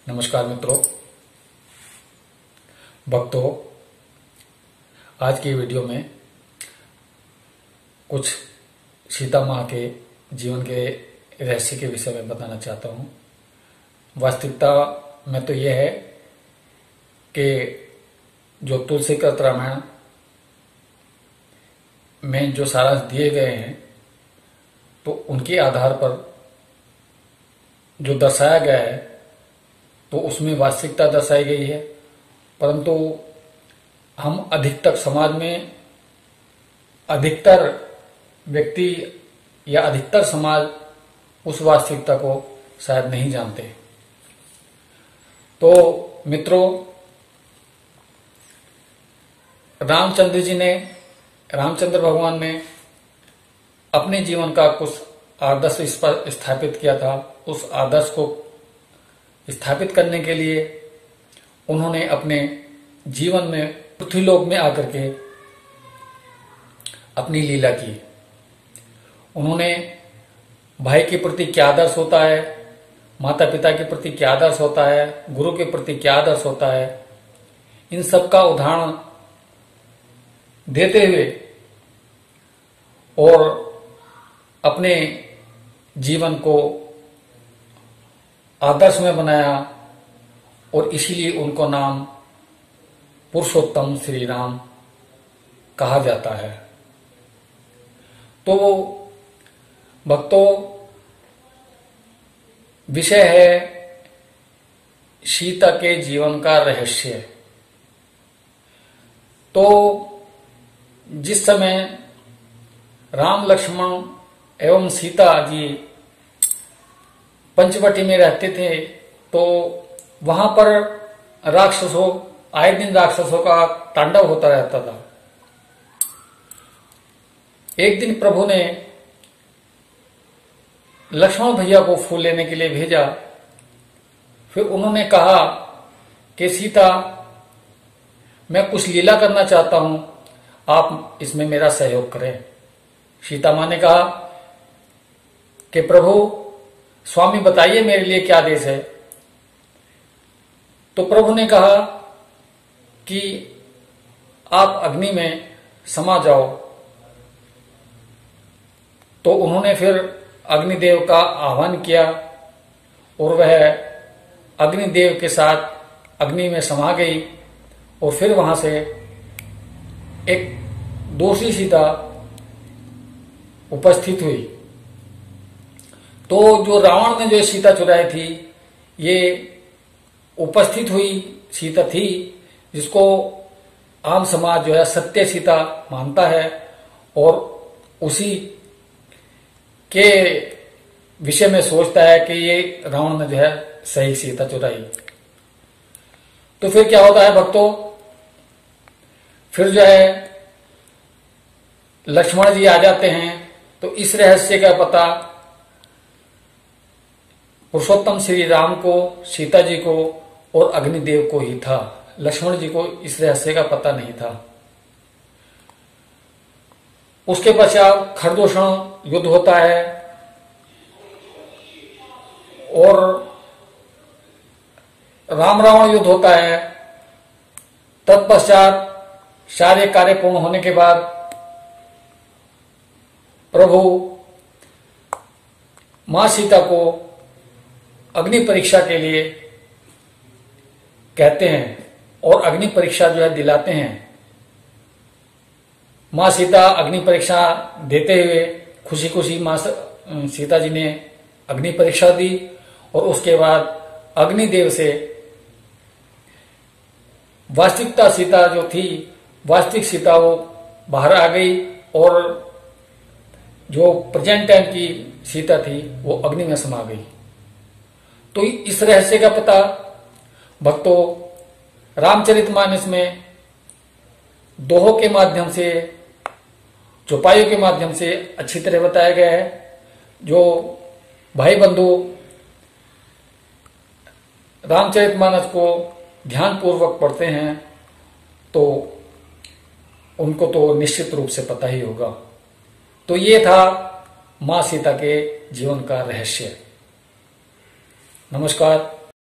नमस्कार मित्रों, भक्तों। आज की वीडियो में कुछ सीता माँ के जीवन के रहस्य के विषय में बताना चाहता हूँ। वास्तविकता में तो यह है कि जो तुलसीकृत रामायण में जो सारांश दिए गए हैं तो उनके आधार पर जो दर्शाया गया है तो उसमें वास्तविकता दर्शाई गई है, परंतु हम अधिकतर समाज में अधिकतर व्यक्ति या अधिकतर समाज उस वास्तविकता को शायद नहीं जानते। तो मित्रों, रामचंद्र भगवान ने अपने जीवन का कुछ आदर्श इस पर स्थापित किया था। उस आदर्श को स्थापित करने के लिए उन्होंने अपने जीवन में पृथ्वीलोक में आकर के अपनी लीला की। उन्होंने भाई के प्रति क्या आदर्श होता है, माता पिता के प्रति क्या आदर्श होता है, गुरु के प्रति क्या आदर्श होता है, इन सब का उदाहरण देते हुए और अपने जीवन को आदर्श में बनाया और इसीलिए उनको नाम पुरुषोत्तम श्री राम कहा जाता है। तो भक्तों, विषय है सीता के जीवन का रहस्य। तो जिस समय राम लक्ष्मण एवं सीता जी पंचवटी में रहते थे तो वहां पर आए दिन राक्षसों का तांडव होता रहता था। एक दिन प्रभु ने लक्ष्मण भैया को फूल लेने के लिए भेजा। फिर उन्होंने कहा कि सीता, मैं कुछ लीला करना चाहता हूं, आप इसमें मेरा सहयोग करें। सीता मां ने कहा कि प्रभु स्वामी बताइए मेरे लिए क्या आदेश है। तो प्रभु ने कहा कि आप अग्नि में समा जाओ। तो उन्होंने फिर अग्निदेव का आह्वान किया और वह अग्निदेव के साथ अग्नि में समा गई और फिर वहां से एक दूसरी सीता उपस्थित हुई। तो जो रावण ने जो सीता चुराई थी, ये उपस्थित हुई सीता थी जिसको आम समाज जो है सत्य सीता मानता है और उसी के विषय में सोचता है कि ये रावण ने जो है सही सीता चुराई। तो फिर क्या होता है भक्तों, फिर जो है लक्ष्मण जी आ जाते हैं। तो इस रहस्य का पता पुरुषोत्तम श्री राम को, सीता जी को और अग्निदेव को ही था। लक्ष्मण जी को इस रहस्य का पता नहीं था। उसके पश्चात खरदूषण युद्ध होता है और राम रावण युद्ध होता है। तत्पश्चात सारे कार्य पूर्ण होने के बाद प्रभु मां सीता को अग्नि परीक्षा के लिए कहते हैं और अग्नि परीक्षा जो है दिलाते हैं। मां सीता अग्नि परीक्षा देते हुए खुशी खुशी मां सीता जी ने अग्नि परीक्षा दी और उसके बाद अग्निदेव से वास्तविकता सीता जो थी, वास्तविक सीता वो बाहर आ गई और जो प्रेजेंट टाइम की सीता थी वो अग्नि में समा गई। तो इस रहस्य का पता भक्तों रामचरितमानस में दोहों के माध्यम से, चौपाइयों के माध्यम से अच्छी तरह बताया गया है। जो भाई बंधु रामचरितमानस को ध्यानपूर्वक पढ़ते हैं तो उनको तो निश्चित रूप से पता ही होगा। तो ये था मां सीता के जीवन का रहस्य। नमस्कार।